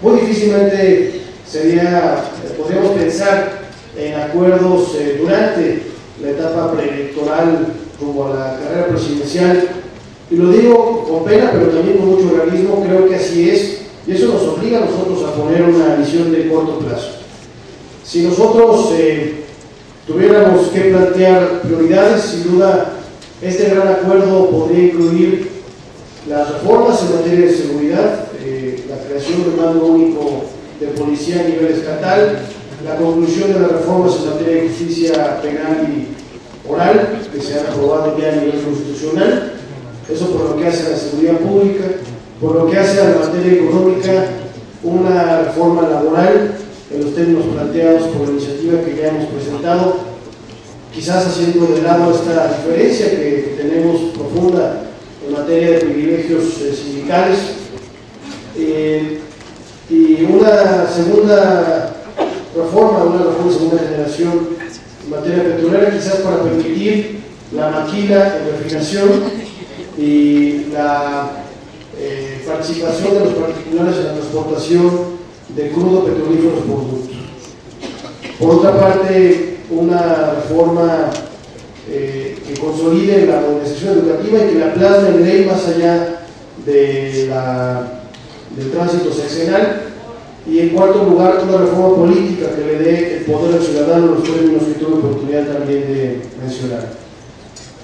Muy difícilmente podríamos pensar en acuerdos durante la etapa preelectoral rumbo a la carrera presidencial, y lo digo con pena pero también con mucho realismo. Creo que así es, y eso nos obliga a nosotros a poner una visión de corto plazo. Si nosotros tuviéramos que plantear prioridades, sin duda este gran acuerdo podría incluir las reformas en materia de seguridad, la creación del mando único de policía a nivel estatal, la conclusión de las reformas en materia de justicia penal y oral que se han aprobado ya a nivel constitucional. Eso por lo que hace a la seguridad pública, por lo que hace a la materia económica, una reforma laboral en los términos planteados por la iniciativa que ya hemos presentado, quizás haciendo de lado esta diferencia que tenemos profunda en materia de privilegios sindicales, y una segunda reforma de segunda generación en materia petrolera, quizás para permitir la maquila en refinación y la participación de los particulares en la transportación de crudo petrolíferos por ducto. Por otra parte, una reforma que consolide la modernización educativa y que la plasme en ley más allá del tránsito sexenal. Y en cuarto lugar, una reforma política que le dé el poder al ciudadano en los términos que tuve oportunidad también de mencionar.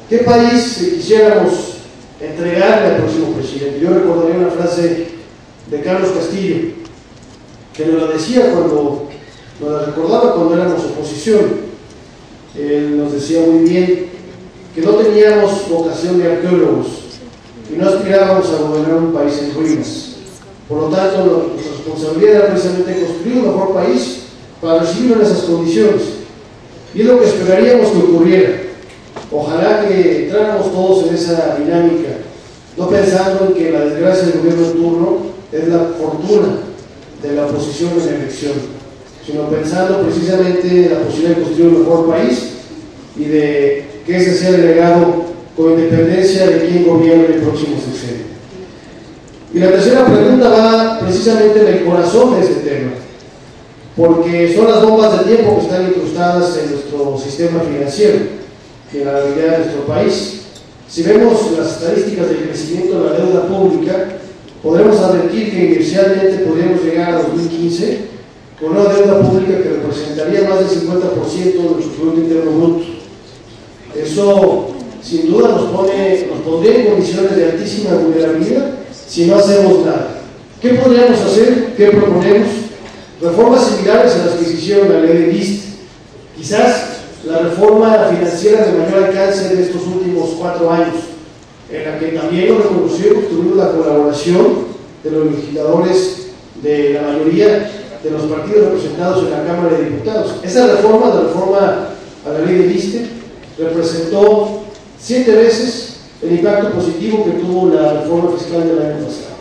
¿Qué país quisiéramos entregarle al próximo presidente? Yo recordaría una frase de Carlos Castillo, que nos la decía nos la recordaba cuando éramos oposición. Él nos decía muy bien que no teníamos vocación de arqueólogos y no aspirábamos a gobernar un país en ruinas. Por lo tanto, nuestra responsabilidad era precisamente construir un mejor país para recibirlo en esas condiciones. Y es lo que esperaríamos que ocurriera. Ojalá que entráramos todos en esa dinámica, no pensando en que la desgracia del gobierno en turno es la fortuna de la oposición en la elección, sino pensando precisamente en la posibilidad de construir un mejor país y de que ese sea el legado con independencia de quién gobierne el próximo sexenio. Y la tercera pregunta va precisamente en el corazón de ese tema, porque son las bombas de tiempo que están incrustadas en nuestro sistema financiero y en la realidad de nuestro país. Si vemos las estadísticas del crecimiento de la deuda pública, podremos advertir que inicialmente podríamos llegar a 2015 con una deuda pública que representaría más del 50% de nuestro Producto Interno Bruto. Eso sin duda nos pondría en condiciones de altísima vulnerabilidad si no hacemos nada. ¿Qué podríamos hacer? ¿Qué proponemos? Reformas similares a las que se hicieron en la ley de LIST. Quizás la reforma financiera de mayor alcance de estos últimos 4 años, en la que también lo reconocimos, tuvimos la colaboración de los legisladores de la mayoría de los partidos representados en la Cámara de Diputados. Esa reforma, la reforma a la ley de LIST, representó 7 veces el impacto positivo que tuvo la reforma fiscal del año pasado.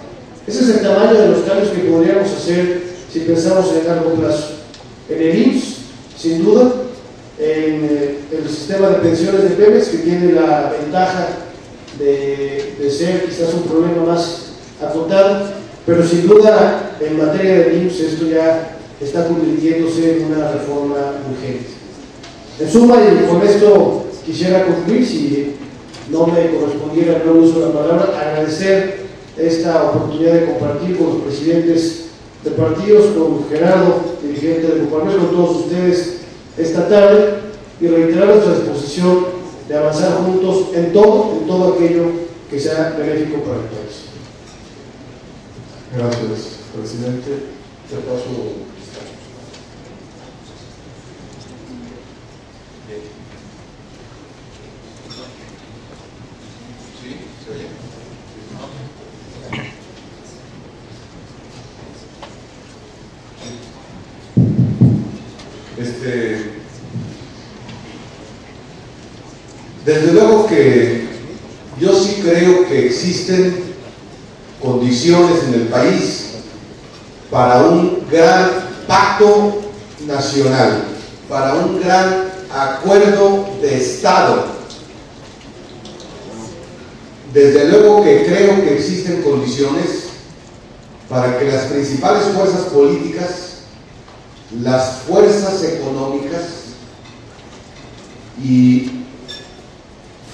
Ese es el tamaño de los cambios que podríamos hacer si pensamos en largo plazo. En el IMSS, sin duda, en el sistema de pensiones de Pemex, que tiene la ventaja de ser quizás un problema más acotado, pero sin duda en materia de IMSS esto ya está convirtiéndose en una reforma urgente. En suma, y con esto quisiera concluir, si no me correspondiera el uso de la palabra, agradecer esta oportunidad de compartir con los presidentes de partidos, con Gerardo, dirigente de Coparmex, con todos ustedes esta tarde, y reiterar nuestra disposición de avanzar juntos en todo aquello que sea benéfico para el país. Gracias, presidente. Te paso. Desde luego que yo sí creo que existen condiciones en el país para un gran pacto nacional, para un gran acuerdo de Estado. Desde luego que creo que existen condiciones para que las principales fuerzas políticas, las fuerzas económicas y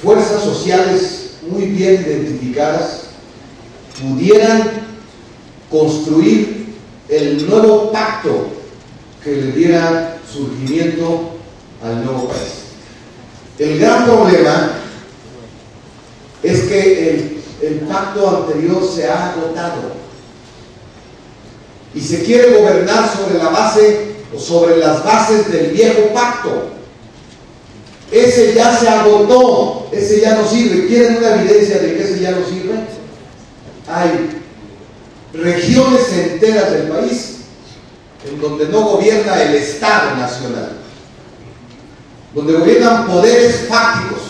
fuerzas sociales muy bien identificadas pudieran construir el nuevo pacto que le diera surgimiento al nuevo país. El gran problema es que el pacto anterior se ha agotado y se quiere gobernar sobre la base o sobre las bases del viejo pacto. Ese ya se agotó, ese ya no sirve. ¿Quieren una evidencia de que ese ya no sirve? Hay regiones enteras del país en donde no gobierna el Estado nacional, donde gobiernan poderes fácticos,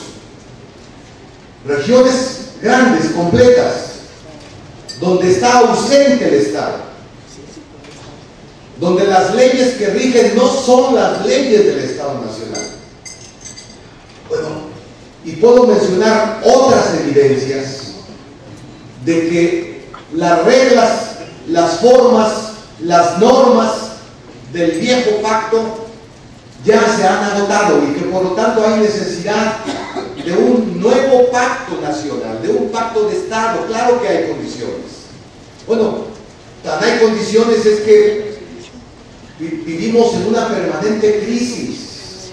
regiones grandes, completas, donde está ausente el Estado, donde las leyes que rigen no son las leyes del Estado nacional. Bueno, y puedo mencionar otras evidencias de que las reglas, las formas, las normas del viejo pacto ya se han agotado y que por lo tanto hay necesidad de un nuevo pacto nacional, de un pacto de Estado. Claro que hay condiciones. Bueno, tan hay condiciones es que vivimos en una permanente crisis,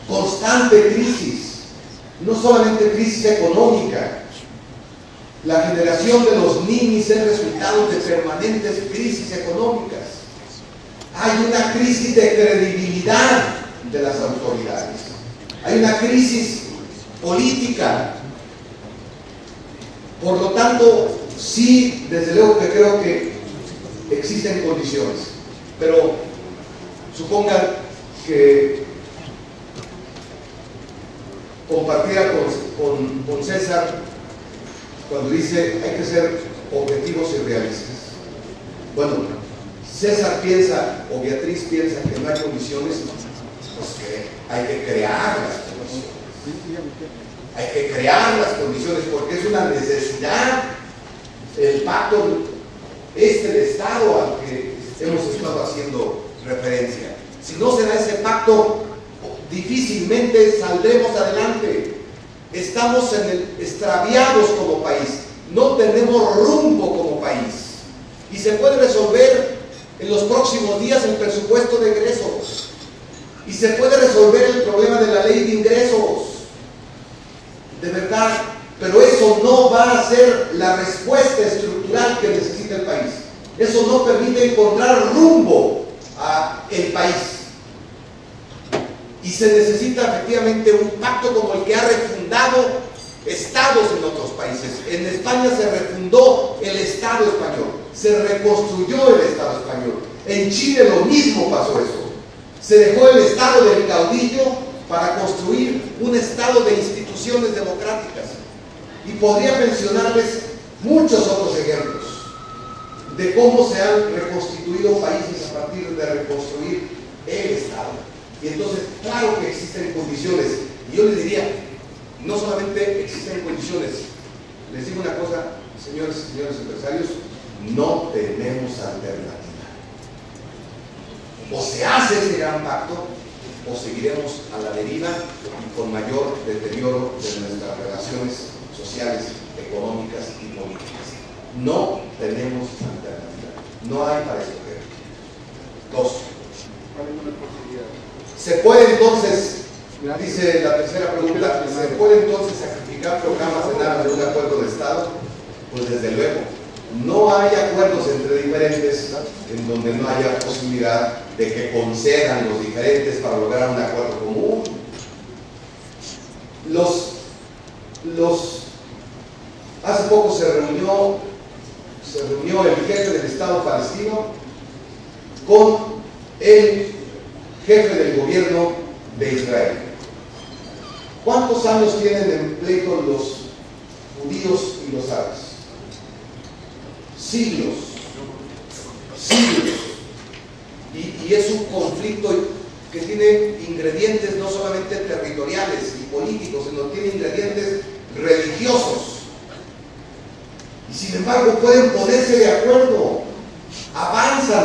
constante crisis, no solamente crisis económica. La generación de los ninis es resultado de permanentes crisis económicas. Hay una crisis de credibilidad de las autoridades. Hay una crisis política. Por lo tanto, sí, desde luego que creo que existen condiciones. Pero supongan que compartía con César cuando dice hay que ser objetivos y realistas. Bueno, César piensa o Beatriz piensa que no hay condiciones, pues que hay que crear las condiciones. Hay que crear las condiciones porque es una necesidad el pacto de Estado al que hemos estado haciendo referencia. Si no se da ese pacto, difícilmente saldremos adelante. Estamos extraviados como país, no tenemos rumbo como país. Y se puede resolver en los próximos días el presupuesto de egresos. Y se puede resolver el problema de la ley de ingresos. De verdad, pero eso no va a ser la respuesta estructural que necesita el país. Eso no permite encontrar rumbo al país. Y se necesita efectivamente un pacto como el que ha refundado estados en otros países. En España se refundó el Estado español, se reconstruyó el Estado español. En Chile lo mismo pasó eso. Se dejó el Estado del caudillo para construir un Estado de instituciones democráticas. Y podría mencionarles muchos otros ejemplos de cómo se han reconstituido países a partir de reconstruir el Estado. Y entonces, claro que existen condiciones. Y yo les diría, no solamente existen condiciones. Les digo una cosa, señores y señores empresarios, no tenemos alternativa. O se hace ese gran pacto, o seguiremos a la deriva y con mayor deterioro de nuestras relaciones sociales, económicas y políticas. No tenemos alternativa. No hay para escoger. Dos. ¿Se puede entonces, dice la tercera pregunta, ¿se puede entonces sacrificar programas en aras de un acuerdo de Estado? Pues desde luego. No hay acuerdos entre diferentes en donde no haya posibilidad de que concedan los diferentes para lograr un acuerdo común. Hace poco se reunió el jefe del Estado palestino con el jefe del gobierno de Israel. ¿Cuántos años tienen en pleito los judíos y los árabes? Siglos. Y es un conflicto que tiene ingredientes no solamente territoriales y políticos, sino tiene ingredientes religiosos. Y sin embargo pueden ponerse de acuerdo. Avanza